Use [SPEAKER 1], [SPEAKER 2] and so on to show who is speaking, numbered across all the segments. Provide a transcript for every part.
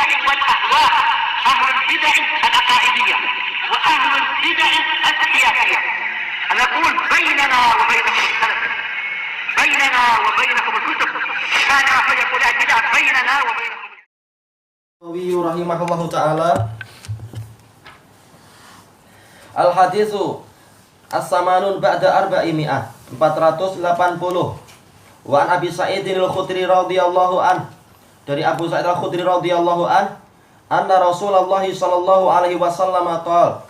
[SPEAKER 1] البدع والأهواء، أهل البدع العقائدية وأهل البدع السياسية. نقول بيننا وبينكم السلف، بيننا وبينكم الكتب، كان فيقول البدع بيننا وبينكم.
[SPEAKER 2] Nawawi rahimahullahu taala. Al-haditsu as-samanun ba'da arba'imi'ah, 480. Wa an Abi Sa'idin al-Khudri radhiyallahu an, dari Abu Sa'id al-Khudri radhiyallahu an, anna Rasulullah sallallahu alaihi wasallam qala,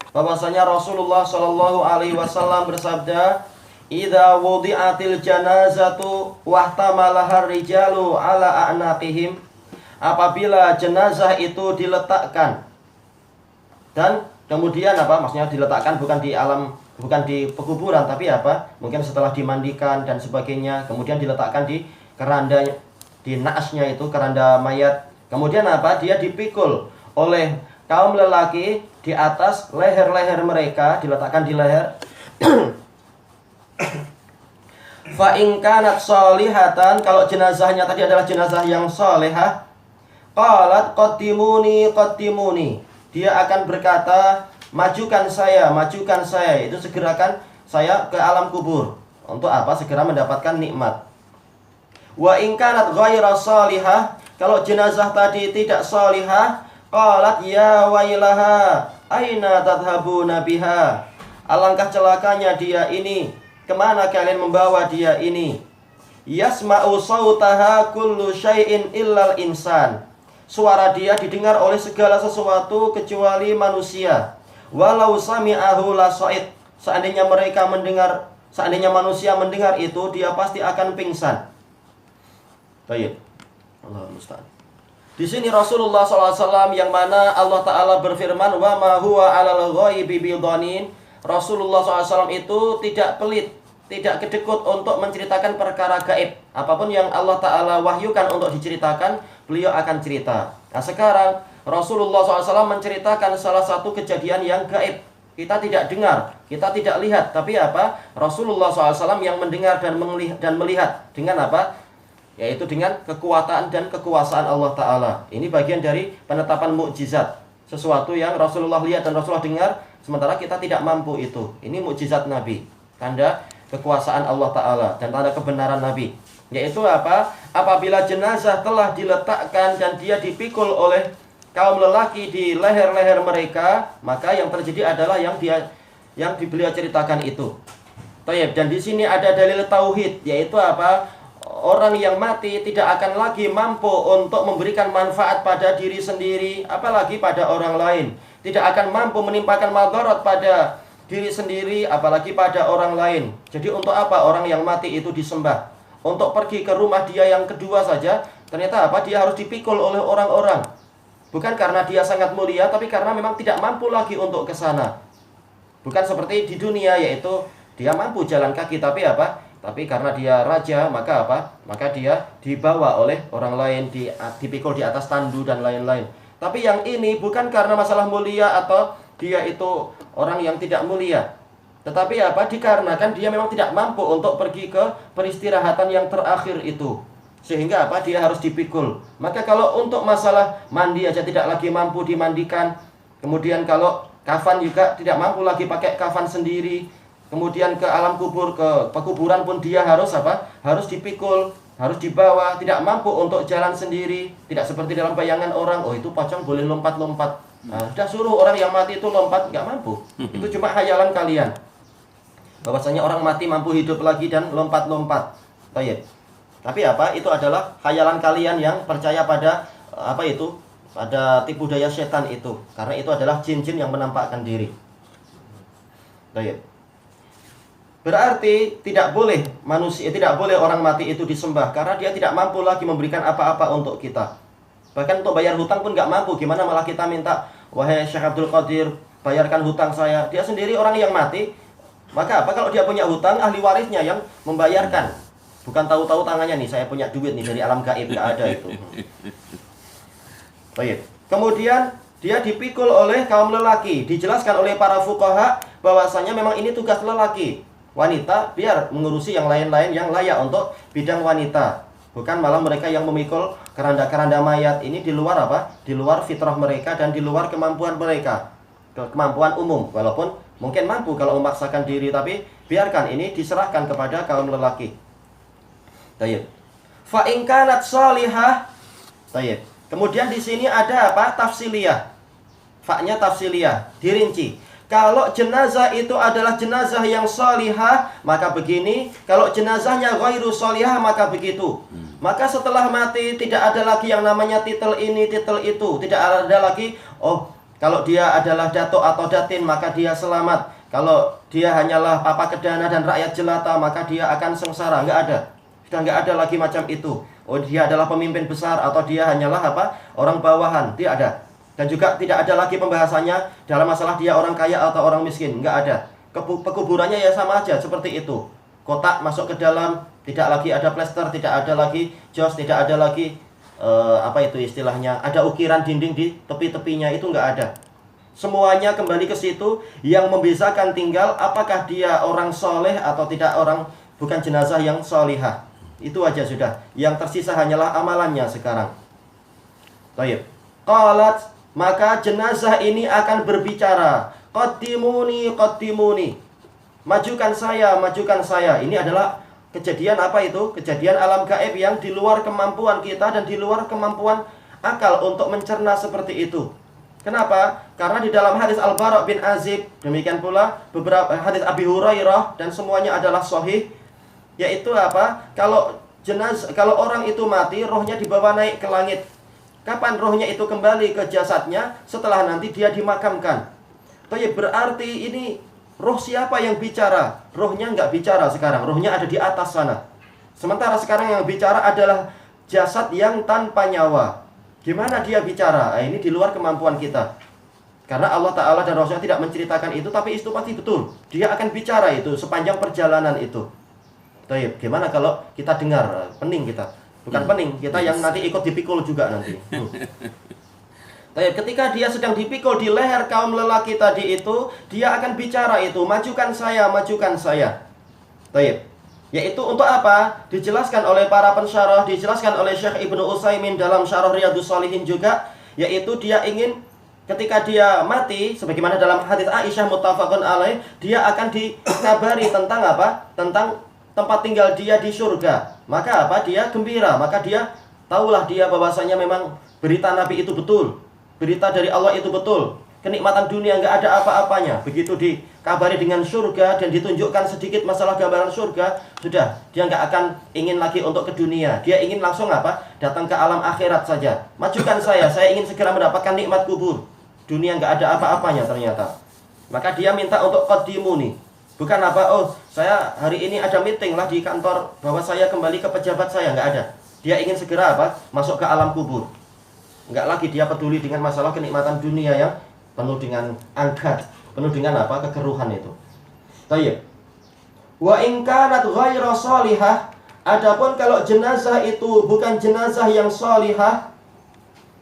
[SPEAKER 2] bahwasanya Rasulullah sallallahu alaihi wasallam bersabda, idza wudi'atil janazatu wahtamalaha rijalu ala a'naqihim, apabila jenazah itu diletakkan dan kemudian maksudnya diletakkan bukan di alam, bukan di pekuburan, tapi mungkin setelah dimandikan dan sebagainya, kemudian diletakkan di keranda, di naasnya itu keranda mayat, kemudian dia dipikul oleh kaum lelaki di atas leher-leher mereka, diletakkan di leher. Fa in kanat sholihatan, kalau jenazahnya tadi adalah jenazah yang sholihah, qalat qaddimuni qaddimuni, dia akan berkata, majukan saya, majukan saya. Itu segerakan saya ke alam kubur. Untuk apa? Segera mendapatkan nikmat. Wa in kanat ghaira sholihah, kalau jenazah tadi tidak sholihah, qalat ya wailaha aina tadhhabuna biha, alangkah celakanya dia ini, kemana kalian membawa dia ini? Yasma'u sautaha kullu syai'in illal insan, suara dia didengar oleh segala sesuatu kecuali manusia. Walau sami'ahu la sa'id, seandainya manusia mendengar itu, dia pasti akan pingsan. Baik. Allah musta'an. Di sini Rasulullah SAW yang mana Allah Ta'ala berfirman, wa ma huwa 'alal ghaibi bidhanin. Rasulullah SAW itu tidak pelit, tidak kedekut untuk menceritakan perkara gaib. Apapun yang Allah Ta'ala wahyukan untuk diceritakan, beliau akan cerita. Nah sekarang Rasulullah SAW menceritakan salah satu kejadian yang gaib. Kita tidak dengar, kita tidak lihat, tapi Rasulullah SAW yang mendengar dan melihat dengan yaitu dengan kekuatan dan kekuasaan Allah Ta'ala. Ini bagian dari penetapan mukjizat, sesuatu yang Rasulullah lihat dan Rasulullah dengar, sementara kita tidak mampu itu. Ini mukjizat Nabi, tanda kekuasaan Allah Ta'ala dan tanda kebenaran Nabi. Yaitu apabila jenazah telah diletakkan dan dia dipikul oleh kaum lelaki di leher-leher mereka, maka yang terjadi adalah yang beliau ceritakan itu. Dan di sini ada dalil tauhid, yaitu orang yang mati tidak akan lagi mampu untuk memberikan manfaat pada diri sendiri, apalagi pada orang lain. Tidak akan mampu menimpakan madarat pada diri sendiri, apalagi pada orang lain. Jadi untuk apa orang yang mati itu disembah? Untuk pergi ke rumah dia yang kedua saja, ternyata dia harus dipikul oleh orang-orang. Bukan karena dia sangat mulia, tapi karena memang tidak mampu lagi untuk ke sana. Bukan seperti di dunia, yaitu dia mampu jalan kaki, tapi tapi karena dia raja, maka maka dia dibawa oleh orang lain, dipikul di atas tandu dan lain-lain. Tapi yang ini bukan karena masalah mulia atau dia itu orang yang tidak mulia, tetapi dikarenakan dia memang tidak mampu untuk pergi ke peristirahatan yang terakhir itu, sehingga dia harus dipikul. Maka kalau untuk masalah mandi aja tidak lagi mampu dimandikan, kemudian kalau kafan juga tidak mampu lagi pakai kafan sendiri, kemudian ke alam kubur, ke pekuburan pun dia harus harus dipikul, harus dibawa, tidak mampu untuk jalan sendiri. Tidak seperti dalam bayangan orang, oh itu pocong boleh lompat-lompat. Nah, sudah suruh orang yang mati itu lompat, nggak mampu. Itu cuma khayalan kalian, bahwasanya orang mati mampu hidup lagi dan lompat-lompat. Tapi itu adalah khayalan kalian yang percaya pada pada tipu daya setan itu, karena itu adalah jin-jin yang menampakkan diri. Berarti tidak boleh tidak boleh orang mati itu disembah, karena dia tidak mampu lagi memberikan apa-apa untuk kita. Bahkan untuk bayar hutang pun nggak mampu. Gimana malah kita minta, wahai Syekh Abdul Qadir, bayarkan hutang saya. Dia sendiri orang yang mati. Maka kalau dia punya hutang, ahli warisnya yang membayarkan. Bukan tahu-tahu tangannya nih, saya punya duit nih dari alam gaib, nggak ada itu. Kemudian dia dipikul oleh kaum lelaki. Dijelaskan oleh para fuqaha bahwasanya memang ini tugas lelaki. Wanita biar mengurusi yang lain-lain yang layak untuk bidang wanita. Bukan malah mereka yang memikul keranda-keranda mayat ini di luar apa? Di luar fitrah mereka dan di luar kemampuan mereka, kemampuan umum. Walaupun mungkin mampu kalau memaksakan diri, tapi biarkan ini diserahkan kepada kaum lelaki. Tayyib. Fa in kanat shalihah. Tayyib. Kemudian di sini ada apa? Tafsiliyah. Fa-nya tafsiliyah, dirinci. Kalau jenazah itu adalah jenazah yang shalihah, maka begini. Kalau jenazahnya ghairu shalihah, maka begitu. Maka setelah mati tidak ada lagi yang namanya titel ini, titel itu. Tidak ada lagi, oh, kalau dia adalah datuk atau datin, maka dia selamat. Kalau dia hanyalah papa kedana dan rakyat jelata, maka dia akan sengsara. Enggak ada. Sudah enggak ada lagi macam itu. Oh, dia adalah pemimpin besar atau dia hanyalah apa? Orang bawahan. Tidak ada. Dan juga tidak ada lagi pembahasannya dalam masalah dia orang kaya atau orang miskin. Enggak ada. Pekuburannya ya sama aja seperti itu. Kotak masuk ke dalam, tidak lagi ada plester, tidak ada lagi jos, tidak ada lagi apa itu istilahnya, ada ukiran dinding di tepi-tepinya, itu enggak ada. Semuanya kembali ke situ. Yang membedakan tinggal apakah dia orang soleh atau tidak, orang bukan jenazah yang solihah. Itu aja sudah. Yang tersisa hanyalah amalannya sekarang. Baik. Qalat, maka jenazah ini akan berbicara, qaddimuni, qaddimuni. Majukan saya, majukan saya. Ini adalah kejadian apa itu? Kejadian alam gaib yang di luar kemampuan kita dan di luar kemampuan akal untuk mencerna seperti itu. Kenapa? Karena di dalam hadis Al-Bara' bin Azib, demikian pula beberapa hadis Abi Hurairah, dan semuanya adalah sahih, yaitu apa? Kalau orang itu mati, rohnya dibawa naik ke langit. Kapan rohnya itu kembali ke jasadnya? Setelah nanti dia dimakamkan. Tapi berarti ini roh siapa yang bicara? Rohnya nggak bicara sekarang. Rohnya ada di atas sana. Sementara sekarang yang bicara adalah jasad yang tanpa nyawa. Gimana dia bicara? Nah, ini di luar kemampuan kita. Karena Allah Ta'ala dan Rasulnya tidak menceritakan itu, tapi itu pasti betul. Dia akan bicara itu sepanjang perjalanan itu. Tapi gimana kalau kita dengar? Pening kita. Bukan pening, kita yang nanti ikut dipikul juga nanti. Tapi ketika dia sedang dipikul di leher kaum lelaki tadi itu, dia akan bicara itu, majukan saya, majukan saya. Baik. Yaitu untuk apa? Dijelaskan oleh para pensyarah, dijelaskan oleh Syekh Ibnu Utsaimin dalam Syarah Riyadhus Shalihin juga, yaitu dia ingin ketika dia mati, sebagaimana dalam hadis Aisyah muttafaqun alaih, dia akan dikabari tentang apa? Tentang tempat tinggal dia di surga. Maka apa? Dia gembira. Maka dia tahulah dia bahwasanya memang berita Nabi itu betul. Berita dari Allah itu betul. Kenikmatan dunia enggak ada apa-apanya. Begitu dikabari dengan surga dan ditunjukkan sedikit masalah gambaran surga, sudah, dia enggak akan ingin lagi untuk ke dunia. Dia ingin langsung apa? Datang ke alam akhirat saja. Majukan saya ingin segera mendapatkan nikmat kubur. Dunia enggak ada apa-apanya ternyata. Maka dia minta untuk qaddimuni. Bukan apa, oh saya hari ini ada meeting lah di kantor, bahwa saya kembali ke pejabat saya, enggak ada. Dia ingin segera apa? Masuk ke alam kubur. Enggak lagi dia peduli dengan masalah kenikmatan dunia yang penuh dengan angkat, penuh dengan apa? Kekeruhan itu. Baik. Wa in kanat ghairu shalihah, adapun kalau jenazah itu bukan jenazah yang shalihah,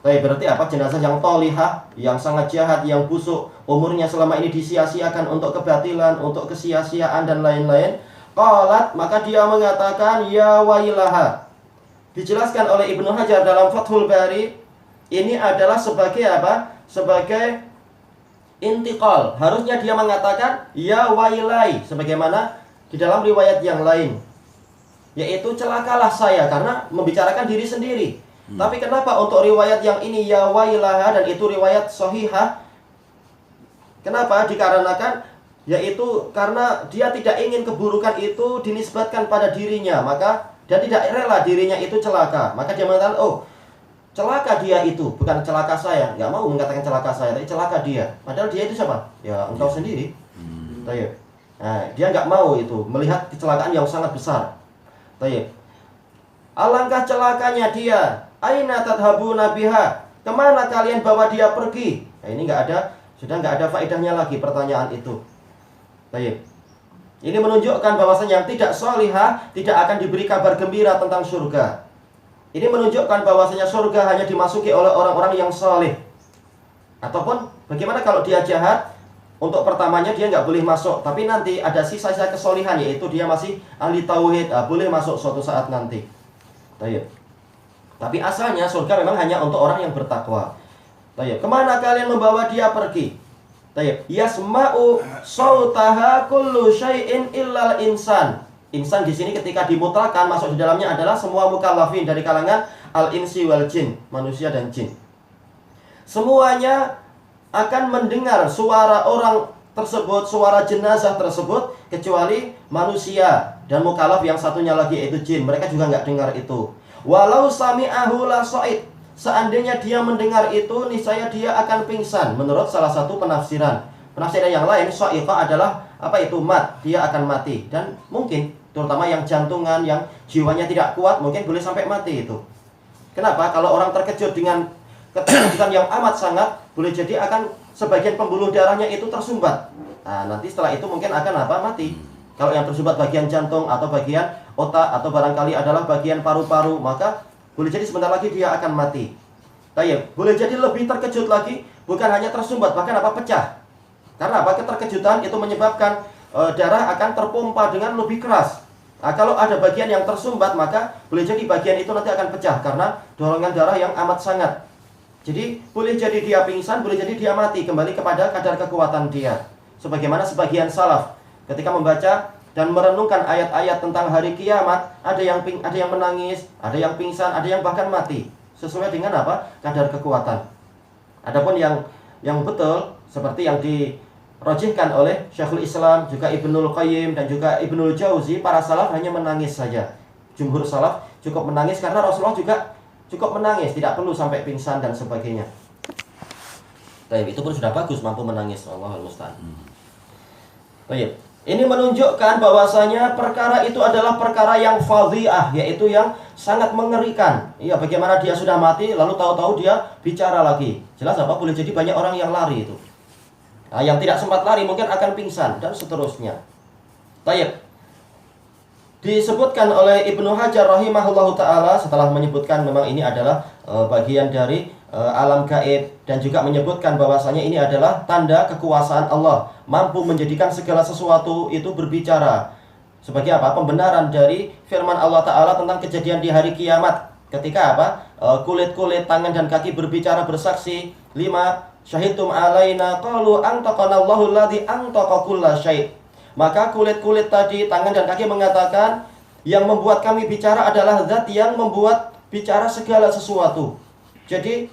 [SPEAKER 2] berarti apa? Jenazah yang tolihah, yang sangat jahat, yang busuk, umurnya selama ini disia-siakan untuk kebatilan, untuk kesia-siaan dan lain-lain. Qalat, maka dia mengatakan ya wailaha. Dijelaskan oleh Ibnu Hajar dalam Fathul Bari, ini adalah sebagai apa? Sebagai intiqal. Harusnya dia mengatakan ya wailai, sebagaimana di dalam riwayat yang lain, yaitu celakalah saya, karena membicarakan diri sendiri. Tapi kenapa untuk riwayat yang ini ya wailaha dan itu riwayat sahihah? Kenapa? Dikarenakan yaitu karena dia tidak ingin keburukan itu dinisbatkan pada dirinya, maka dia tidak rela dirinya itu celaka. Maka dia mengatakan, oh celaka dia itu, bukan celaka saya. Nggak mau mengatakan celaka saya, tapi celaka dia. Padahal dia itu siapa? Ya engkau sendiri. Nah, dia nggak mau itu melihat kecelakaan yang sangat besar. Alangkah celakanya dia. Aina tadhabuna biha? Kemana kalian bawa dia pergi? Nah, ini nggak ada, sudah nggak ada faedahnya lagi pertanyaan itu. Baik. Ini menunjukkan bahwasanya yang tidak sholihah tidak akan diberi kabar gembira tentang surga. Ini menunjukkan bahwasanya surga hanya dimasuki oleh orang-orang yang sholih. Ataupun bagaimana kalau dia jahat? Untuk pertamanya dia nggak boleh masuk, tapi nanti ada sisa-sisa kesolihan, yaitu dia masih ahli tauhid, boleh masuk suatu saat nanti. Baik. Tapi asalnya surga memang hanya untuk orang yang bertakwa. Tayyib. Kemana kalian membawa dia pergi? Tayyib. Yasma'u sautaha kullu syai'in illal insan. Insan di sini ketika dimutlakan masuk di dalamnya adalah semua mukallafin dari kalangan al-insi wal jin, manusia dan jin. Semuanya akan mendengar suara orang tersebut, suara jenazah tersebut, kecuali manusia dan mukallaf yang satunya lagi yaitu jin. Mereka juga nggak dengar itu. Walau sami'ahu la sa'id. Seandainya dia mendengar itu, niscaya dia akan pingsan. Menurut salah satu penafsiran. Penafsiran yang lain, sa'iqa adalah apa itu? Mat. Dia akan mati. Dan mungkin, terutama yang jantungan, yang jiwanya tidak kuat, mungkin boleh sampai mati itu. Kenapa? Kalau orang terkejut dengan ketakutan yang amat sangat, boleh jadi akan sebagian pembuluh darahnya itu tersumbat. Nah, nanti setelah itu mungkin akan apa? Mati. Kalau yang tersumbat bagian jantung atau bagian otak atau barangkali adalah bagian paru-paru, maka boleh jadi sebentar lagi dia akan mati. Tayyib. Boleh jadi lebih terkejut lagi, bukan hanya tersumbat, bahkan apa? Pecah. Karena apa? Keterkejutan itu menyebabkan darah akan terpompa dengan lebih keras. Nah, kalau ada bagian yang tersumbat, maka boleh jadi bagian itu nanti akan pecah karena dorongan darah yang amat sangat. Jadi boleh jadi dia pingsan, boleh jadi dia mati, kembali kepada kadar kekuatan dia. Sebagaimana sebagian salaf ketika membaca dan merenungkan ayat-ayat tentang hari kiamat, ada yang menangis, ada yang pingsan, ada yang bahkan mati. Sesuai dengan apa? Kadar kekuatan. Adapun yang betul seperti yang dirojihkan oleh Syekhul Islam, juga Ibnul Qayyim dan juga Ibnul Jauzi, para salaf hanya menangis saja. Jumhur salaf cukup menangis karena Rasulullah juga cukup menangis, tidak perlu sampai pingsan dan sebagainya. Baik, itu pun sudah bagus mampu menangis. Allahul musta'an. Baik. Ini menunjukkan bahwasanya perkara itu adalah perkara yang fadhi'ah, yaitu yang sangat mengerikan. Iya, bagaimana dia sudah mati lalu tahu-tahu dia bicara lagi. Jelas apa? Boleh jadi banyak orang yang lari itu. Nah, yang tidak sempat lari mungkin akan pingsan dan seterusnya. Baik. Disebutkan oleh Ibnu Hajar rahimahullahu ta'ala setelah menyebutkan memang ini adalah bagian dari alam gaib, dan juga menyebutkan bahwasanya ini adalah tanda kekuasaan Allah, mampu menjadikan segala sesuatu itu berbicara. Sebagai apa? Pembenaran dari firman Allah Ta'ala tentang kejadian di hari kiamat. Ketika apa? Kulit-kulit, tangan dan kaki berbicara, bersaksi. 5. Syahidtum alaina qalu antaqanallahu alladzi antaqa kulla syai'. Maka kulit-kulit tadi, tangan dan kaki mengatakan, yang membuat kami bicara adalah zat yang membuat bicara segala sesuatu. Jadi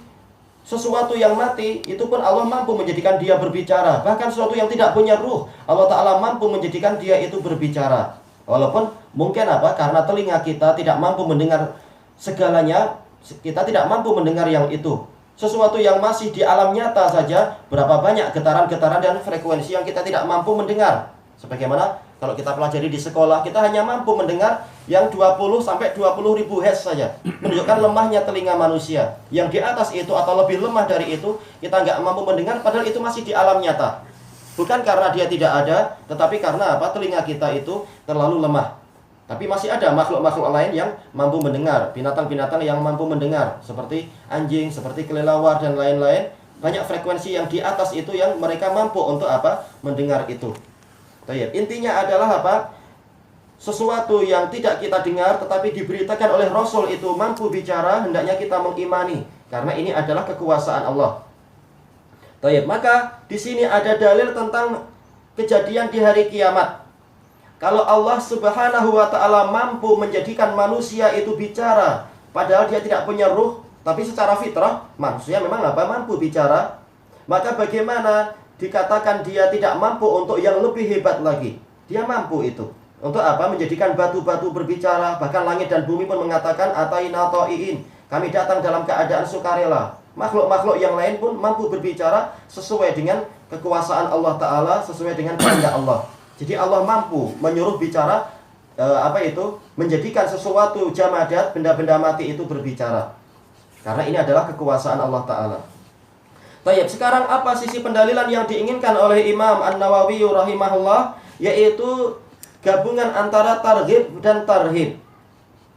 [SPEAKER 2] sesuatu yang mati itu pun Allah mampu menjadikan dia berbicara. Bahkan sesuatu yang tidak punya ruh, Allah Ta'ala mampu menjadikan dia itu berbicara. Walaupun mungkin apa? Karena telinga kita tidak mampu mendengar segalanya, kita tidak mampu mendengar yang itu. Sesuatu yang masih di alam nyata saja, berapa banyak getaran-getaran dan frekuensi yang kita tidak mampu mendengar. Sebagaimana kalau kita pelajari di sekolah, kita hanya mampu mendengar yang 20 sampai 20 ribu hertz saja. Menunjukkan lemahnya telinga manusia. Yang di atas itu atau lebih lemah dari itu, kita nggak mampu mendengar, padahal itu masih di alam nyata. Bukan karena dia tidak ada, tetapi karena apa? Telinga kita itu terlalu lemah. Tapi masih ada makhluk-makhluk lain yang mampu mendengar. Binatang-binatang yang mampu mendengar. Seperti anjing, seperti kelelawar dan lain-lain. Banyak frekuensi yang di atas itu yang mereka mampu untuk apa? Mendengar itu. Intinya adalah apa? Sesuatu yang tidak kita dengar tetapi diberitakan oleh Rasul itu mampu bicara, hendaknya kita mengimani, karena ini adalah kekuasaan Allah. Maka di sini ada dalil tentang kejadian di hari kiamat. Kalau Allah Subhanahu wa ta'ala mampu menjadikan manusia itu bicara, padahal dia tidak punya ruh, tapi secara fitrah manusia memang apa? Mampu bicara. Maka bagaimana dikatakan dia tidak mampu untuk yang lebih hebat lagi? Dia mampu itu. Untuk apa? Menjadikan batu-batu berbicara. Bahkan langit dan bumi pun mengatakan ataina ta'iin, kami datang dalam keadaan sukarela. Makhluk-makhluk yang lain pun mampu berbicara sesuai dengan kekuasaan Allah Ta'ala, sesuai dengan kehendak Allah. Jadi Allah mampu menyuruh bicara, menjadikan sesuatu jamadat, benda-benda mati itu berbicara. Karena ini adalah kekuasaan Allah Ta'ala. Baik, sekarang apa sisi pendalilan yang diinginkan oleh Imam An-Nawawi rahimahullah? Yaitu gabungan antara targhib dan tarhib.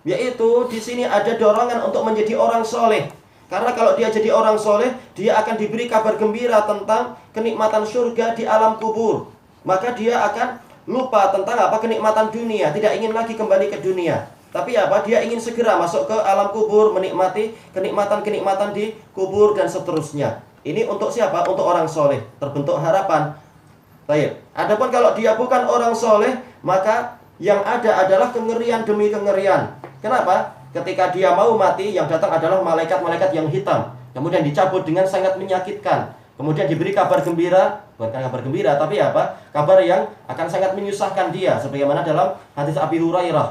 [SPEAKER 2] Yaitu di sini ada dorongan untuk menjadi orang soleh. Karena kalau dia jadi orang soleh, dia akan diberi kabar gembira tentang kenikmatan surga di alam kubur. Maka dia akan lupa tentang apa? Kenikmatan dunia, tidak ingin lagi kembali ke dunia. Tapi apa? Dia ingin segera masuk ke alam kubur, menikmati kenikmatan-kenikmatan di kubur dan seterusnya. Ini untuk siapa? Untuk orang soleh. Terbentuk harapan. Baik. Adapun kalau dia bukan orang soleh, maka yang ada adalah kengerian demi kengerian. Kenapa? Ketika dia mau mati, yang datang adalah malaikat-malaikat yang hitam. Kemudian dicabut dengan sangat menyakitkan. Kemudian diberi kabar gembira, bukan kabar gembira, tapi apa? Kabar yang akan sangat menyusahkan dia. Sebagaimana dalam hadis Abi Hurairah.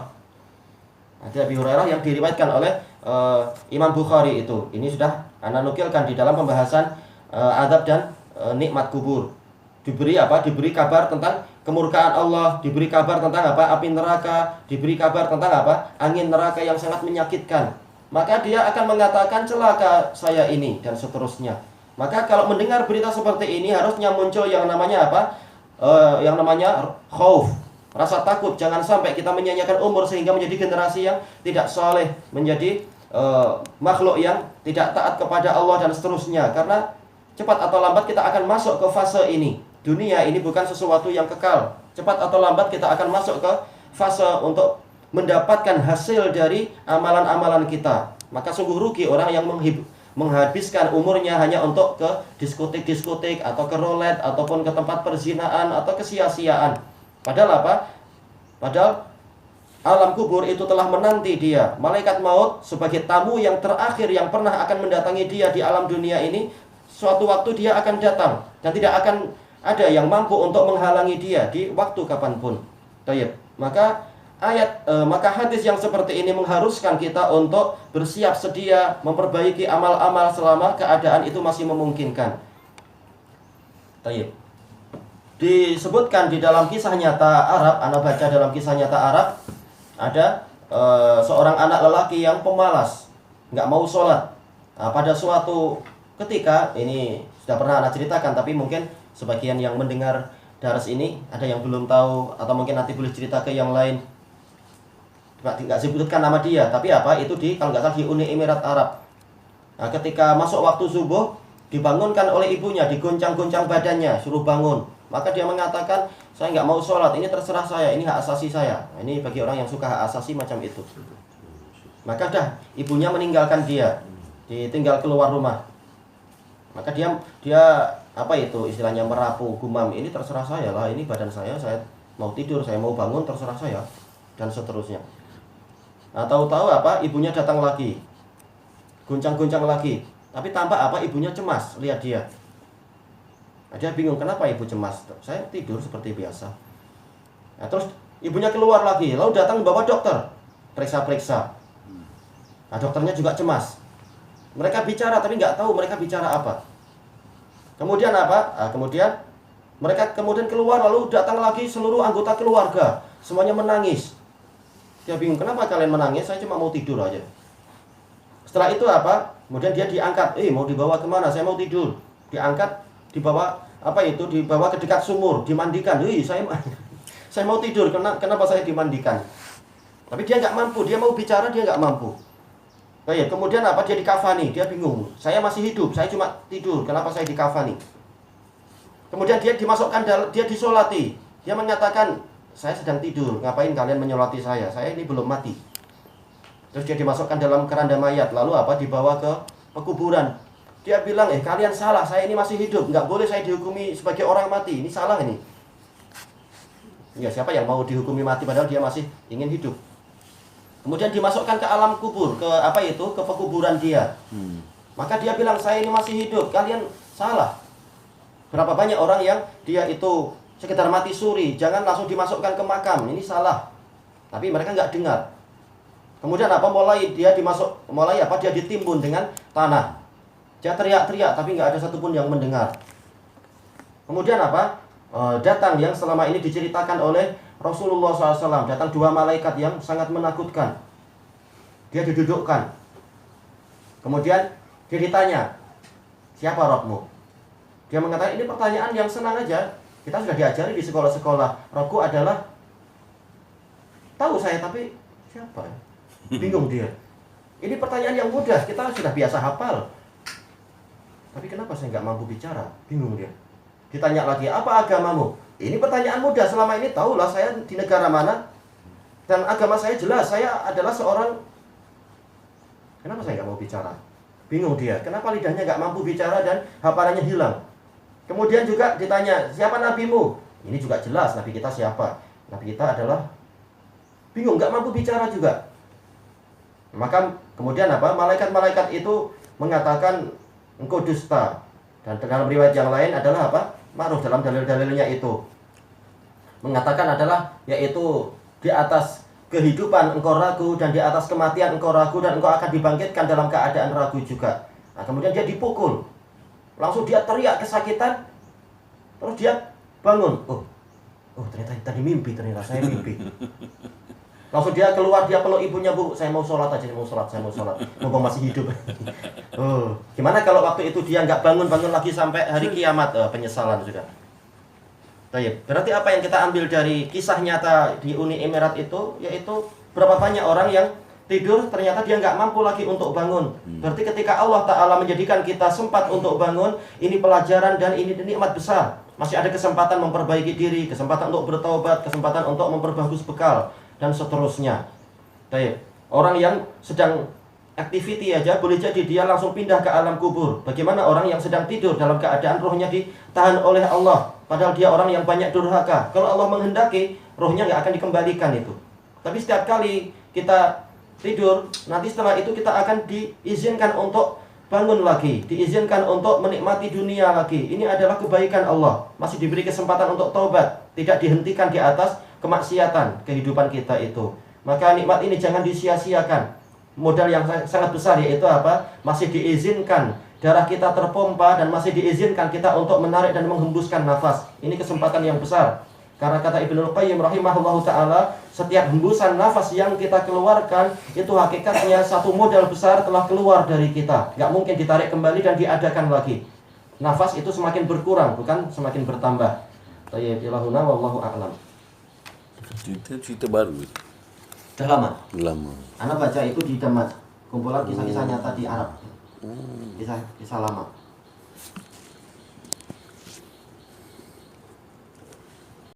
[SPEAKER 2] Hadis Abi Hurairah yang diriwayatkan oleh Imam Bukhari itu. Ini sudah ana nukilkan di dalam pembahasan adab dan nikmat kubur. Diberi apa? Diberi kabar tentang kemurkaan Allah, diberi kabar tentang apa? Api neraka, diberi kabar tentang apa? Angin neraka yang sangat menyakitkan. Maka dia akan mengatakan celaka saya ini dan seterusnya. Maka kalau mendengar berita seperti ini harusnya muncul yang namanya apa? Yang namanya khauf, rasa takut. Jangan sampai kita menyanyiakan umur sehingga menjadi generasi yang tidak soleh, menjadi makhluk yang tidak taat kepada Allah dan seterusnya. Karena cepat atau lambat kita akan masuk ke fase ini. Dunia ini bukan sesuatu yang kekal. Cepat atau lambat kita akan masuk ke fase untuk mendapatkan hasil dari amalan-amalan kita. Maka sungguh rugi orang yang menghabiskan umurnya hanya untuk ke diskotik-diskotik atau ke roulette ataupun ke tempat perzinaan atau kesia-siaan. Padahal apa? Padahal alam kubur itu telah menanti dia. Malaikat maut sebagai tamu yang terakhir yang pernah akan mendatangi dia di alam dunia ini, suatu waktu dia akan datang dan tidak akan ada yang mampu untuk menghalangi dia di waktu kapanpun. Baik. Maka hadis yang seperti ini mengharuskan kita untuk bersiap sedia memperbaiki amal-amal selama keadaan itu masih memungkinkan. Baik. Disebutkan di dalam kisah nyata Arab, Anda baca dalam kisah nyata Arab, ada seorang anak lelaki yang pemalas, nggak mau sholat. Nah, pada suatu ketika, ini sudah pernah Anda ceritakan, tapi mungkin sebagian yang mendengar daras ini ada yang belum tahu, atau mungkin nanti boleh cerita ke yang lain. Nggak sebutkan nama dia, tapi apa? Itu kalau nggak salah di Uni Emirat Arab. Nah, ketika masuk waktu subuh, dibangunkan oleh ibunya, digoncang-goncang badannya, suruh bangun. Maka dia mengatakan, saya nggak mau sholat, ini terserah saya, ini hak asasi saya. Nah, ini bagi orang yang suka hak asasi macam itu. Maka dah ibunya meninggalkan dia, ditinggal keluar rumah. Maka dia apa itu istilahnya merapu, gumam, ini terserah saya lah, ini badan saya mau tidur, saya mau bangun, terserah saya, dan seterusnya. Nah, tahu-tahu apa? Ibunya datang lagi, goncang-goncang lagi. Tapi tampak apa? Ibunya cemas lihat dia. Nah, dia bingung, kenapa ibu cemas? Saya tidur seperti biasa. Nah, terus ibunya keluar lagi, lalu datang bawa dokter, periksa-periksa. Nah, dokternya juga cemas. Mereka bicara tapi nggak tahu mereka bicara apa. Kemudian apa? Nah, kemudian mereka keluar, lalu datang lagi seluruh anggota keluarga, semuanya menangis. Dia bingung, kenapa kalian menangis? Saya cuma mau tidur aja. Setelah itu apa? Kemudian dia diangkat, mau dibawa kemana? Saya mau tidur. Diangkat, dibawa dibawa ke dekat sumur, dimandikan. Saya mau tidur. Kenapa saya dimandikan? Tapi dia nggak mampu, dia mau bicara, dia nggak mampu. Baik, kemudian apa? Dia dikafani, dia bingung. Saya masih hidup, saya cuma tidur. Kenapa saya dikafani? Kemudian dia dimasukkan, dia disolati. Dia mengatakan, saya sedang tidur. Ngapain kalian menyolati saya? Saya ini belum mati. Terus dia dimasukkan dalam keranda mayat. Lalu apa? Dibawa ke pekuburan. Dia bilang, kalian salah. Saya ini masih hidup. Nggak boleh saya dihukumi sebagai orang mati. Ini salah ini. Ya, siapa yang mau dihukumi mati padahal dia masih ingin hidup? Kemudian dimasukkan ke alam kubur, ke pekuburan dia. Maka dia bilang, saya ini masih hidup, kalian salah. Berapa banyak orang yang dia itu sekedar mati suri, jangan langsung dimasukkan ke makam, ini salah. Tapi mereka nggak dengar. Kemudian apa? Mulai dia ditimbun dengan tanah. Dia teriak-teriak, tapi nggak ada satupun yang mendengar. Kemudian apa? Datang yang selama ini diceritakan oleh Rasulullah SAW, datang dua malaikat yang sangat menakutkan. Dia didudukkan. Kemudian dia ditanya, siapa Rabbmu? Dia mengatakan, ini pertanyaan yang senang aja. Kita sudah diajari di sekolah-sekolah. Rabbku adalah, tahu saya, tapi siapa? Bingung dia. Ini pertanyaan yang mudah, kita sudah biasa hafal. Tapi kenapa saya nggak mampu bicara? Bingung dia. Ditanya lagi, apa agamamu? Ini pertanyaan mudah, selama ini tahulah saya di negara mana. Dan agama saya jelas, saya adalah seorang, kenapa saya nggak mau bicara? Bingung dia, kenapa lidahnya nggak mampu bicara dan hafalannya hilang. Kemudian juga ditanya, siapa nabimu? Ini juga jelas, nabi kita siapa? Nabi kita adalah bingung, nggak mampu bicara juga. Maka kemudian apa? Malaikat-malaikat itu mengatakan engkau dusta. Dan dalam riwayat yang lain adalah apa? Ma'ruf dalam dalil-dalilnya itu mengatakan adalah yaitu di atas kehidupan engkau ragu dan di atas kematian engkau ragu dan engkau akan dibangkitkan dalam keadaan ragu juga. Nah, kemudian dia dipukul. Langsung dia teriak kesakitan. Terus dia bangun. Oh, ternyata tadi mimpi, ternyata saya mimpi. Langsung dia keluar, dia peluk ibunya, Bu, saya mau sholat aja, saya mau sholat. Mumpung masih hidup. Gimana kalau waktu itu dia nggak bangun lagi sampai hari kiamat? Penyesalan sudah. Baik, berarti apa yang kita ambil dari kisah nyata di Uni Emirat itu, yaitu berapa banyak orang yang tidur ternyata dia nggak mampu lagi untuk bangun. Berarti ketika Allah Ta'ala menjadikan kita sempat untuk bangun, ini pelajaran dan ini nikmat besar. Masih ada kesempatan memperbaiki diri, kesempatan untuk bertaubat, kesempatan untuk memperbagus bekal, dan seterusnya. Baik, orang yang sedang activity aja boleh jadi dia langsung pindah ke alam kubur. Bagaimana orang yang sedang tidur dalam keadaan rohnya ditahan oleh Allah, padahal dia orang yang banyak durhaka. Kalau Allah menghendaki, rohnya nggak akan dikembalikan itu. Tapi setiap kali kita tidur, nanti setelah itu kita akan diizinkan untuk bangun lagi, diizinkan untuk menikmati dunia lagi. Ini adalah kebaikan Allah. Masih diberi kesempatan untuk taubat, tidak dihentikan di atas kemaksiatan kehidupan kita itu. Maka nikmat ini jangan disia-siakan. Modal yang sangat besar yaitu apa? Masih diizinkan darah kita terpompa dan masih diizinkan kita untuk menarik dan menghembuskan nafas. Ini kesempatan yang besar. Karena kata Ibnul Qayyim rahimahullahu ta'ala, setiap hembusan nafas yang kita keluarkan itu hakikatnya satu modal besar telah keluar dari kita. Gak mungkin ditarik kembali dan diadakan lagi. Nafas itu semakin berkurang, bukan semakin bertambah. Tayyib ilahuna wallahu a'lam.
[SPEAKER 3] Cerita baru.
[SPEAKER 2] Sudah lama?
[SPEAKER 3] Lama.
[SPEAKER 2] Anda baca itu di Damas, kumpulan kisah-kisah nyata di Arab. Kisah lama.